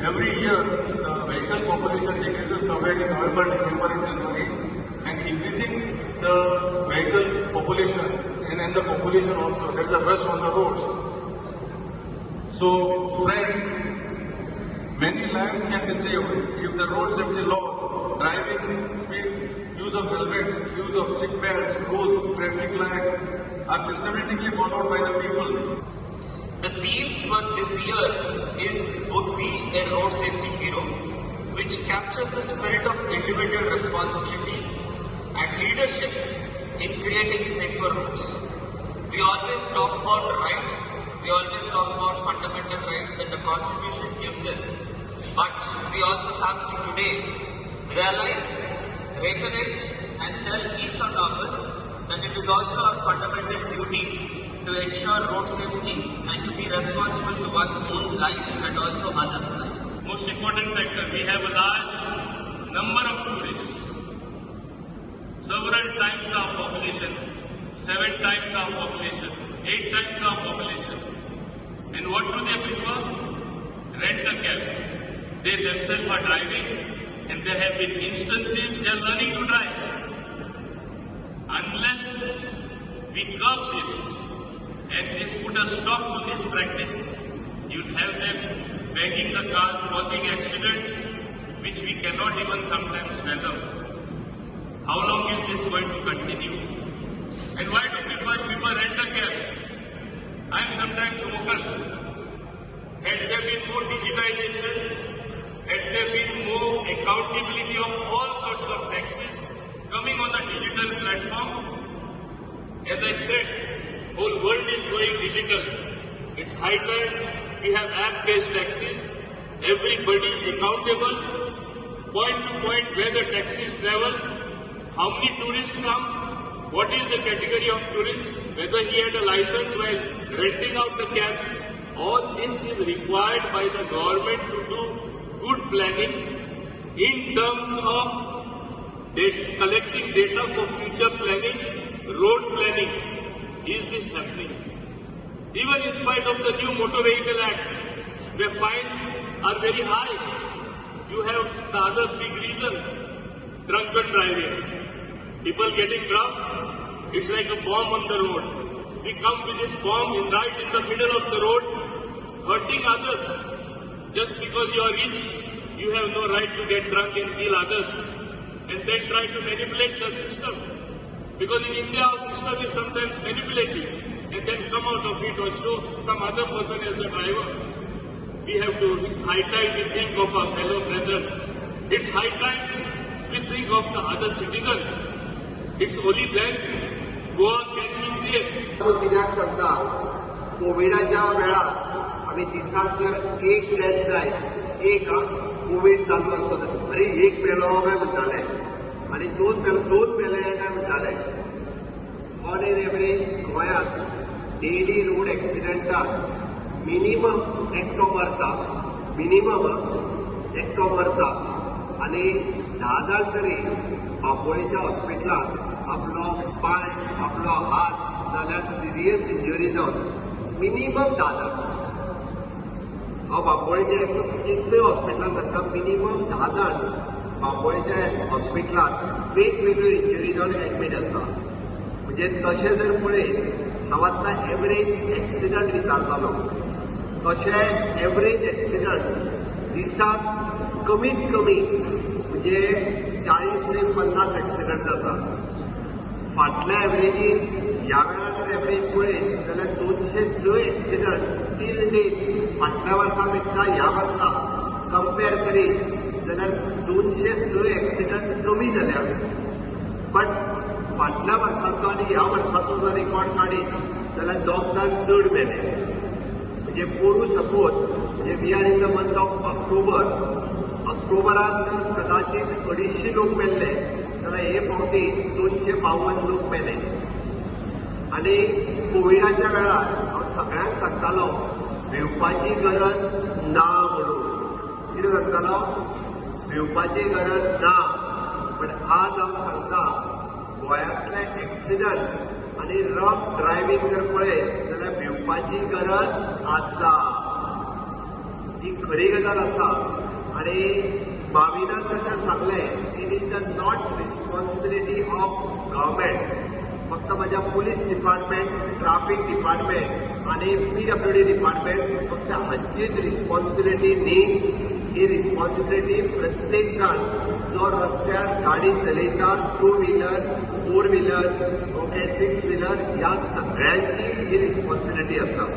every year the vehicle population decreases somewhere in November, December and January, and increasing the vehicle population and the population also, there is a rush on the roads. So friends, many lives can be saved if the road safety laws, driving speed, use of helmets, use of seat belts, rules, traffic lights are systematically followed by the people. The theme for this year is would be a road safety hero, which captures the spirit of individual responsibility and leadership in creating safer roads. We always talk about rights, we always talk about fundamental rights that the Constitution gives us, but we also have to today realize, reiterate and tell each one of us that it is also our fundamental duty to ensure road safety and to be responsible to one's own life and also others' life. Most important factor, we have a large number of tourists. Several times our population, 7 times our population, 8 times our population. And what do they prefer? Rent a cab. They themselves are driving, and there have been instances they are learning to drive. Unless we curb this and this put a stop to this practice, you'll have them banging the cars, causing accidents which we cannot even sometimes fathom. How long is this going to continue? And why do people rent a cab? I am sometimes vocal. Had there been more digitization, had there been more accountability of all sorts of taxes coming on a digital platform, as I said, whole world is going digital. It's high time we have app-based taxis, everybody accountable, point to point where the taxis travel, how many tourists come, what is the category of tourists, whether he had a license while renting out the cab. All this is required by the government to do good planning in terms of collecting data for future planning, road planning. Is this happening? Even in spite of the new Motor Vehicle Act, where fines are very high, you have the other big reason, drunken driving. People getting drunk, it's like a bomb on the road. We come with this bomb right in the middle of the road, hurting others. Just because you are rich, you have no right to get drunk and kill others and then try to manipulate the system. Because in India, our system is sometimes manipulating and then come out of it or show some other person as the driver. We have to, it's high time we think of our fellow brethren. It's high time we think of the other citizen. It's only then Goa can be safe. कित्याक सांगता, कोविडाच्या वेळार आमी दिसाक जर एक death जायत, एक Covid चालू आसता, अरे एक पेलो काय म्हणटाले आनी दोन पेले काय म्हणटाले. ऑन एन एवरेज गोंयांत डेली रोड एक्सिडेंटात मिनिमम एकटो मरता, मिनिमम एकटो मरता आनी 10 जाण तरी बांबोळेच्या हॉस्पिटलांत आपलो पाय, आपलो हात नाल्यार सिरियस इंजरी जावन मिनिमम 10 जाण. हांव बांबोळेच्या एकूय हॉस्पिटलांत घालता, मिनिमम 10 जाण बांबोळेच्या हॉस्पिटलांत वेगवेगळ्यो इंजरी जावन एडमीट आसा. म्हणजे तशें जर पळयत, हांव आतां एवरेज एक्सिडंट विचारतालो, तशें एवरेज एक्सिडंट दिसाक कमीत कमी म्हणजे 40 ते 50 एक्सिडंट जाता. फाटल्या एवरेजीन ह्या वेळार जर एवरेज पळयत जाल्यार 206 एक्सिडंट टील डेट फाटल्या वर्सा पेक्षा ह्या वर्सा कंपेर करीत जाल्यार 206 एक्सिडंट कमी जाल्या. बट फाटल्या वर्साचो आनी ह्या वर्साचो जर रिकॉर्ड काडीत जाल्यार 2 जाण चड मेले. म्हणजे पोरू सपोज म्हणजे we are in the month of ऑक्टोबरांत जर कदाचित 250 लोक मेल्ले जाल्यार हे फावटी 252 लोक मेले. आनी कोविडाच्या वेळार हांव सगळ्यांक सांगतालो भिवपाची गरज ना म्हणून. कितें सांगतालो? भिवपाची गरज ना. पण आज हांव सांगता, गोंयांतले एक्सिडंट आनी रफ ड्रायव्हिंग जर पळयत जाल्यार भिवपाची गरज आसा. ही खरी गजाल आसा. आणि भाविनान तशें सांगलें it is the not responsibility of government फक्त माझ्या पुलीस डिपार्टमेंट ट्राफिक डिपार्टमेंट आणि PWD डिपार्टमेंट फक्त हांचीच रिस्पॉन्सिबिलिटी न्ही ही रिस्पॉन्सिबिलिटी प्रत्येक जाण जो रस्त्यार गाडी चलयता 2 व्हिलर 4 व्हिलर ओके 6 व्हिलर ह्या सगळ्यांची ही रिस्पॉन्सिबिलिटी आसा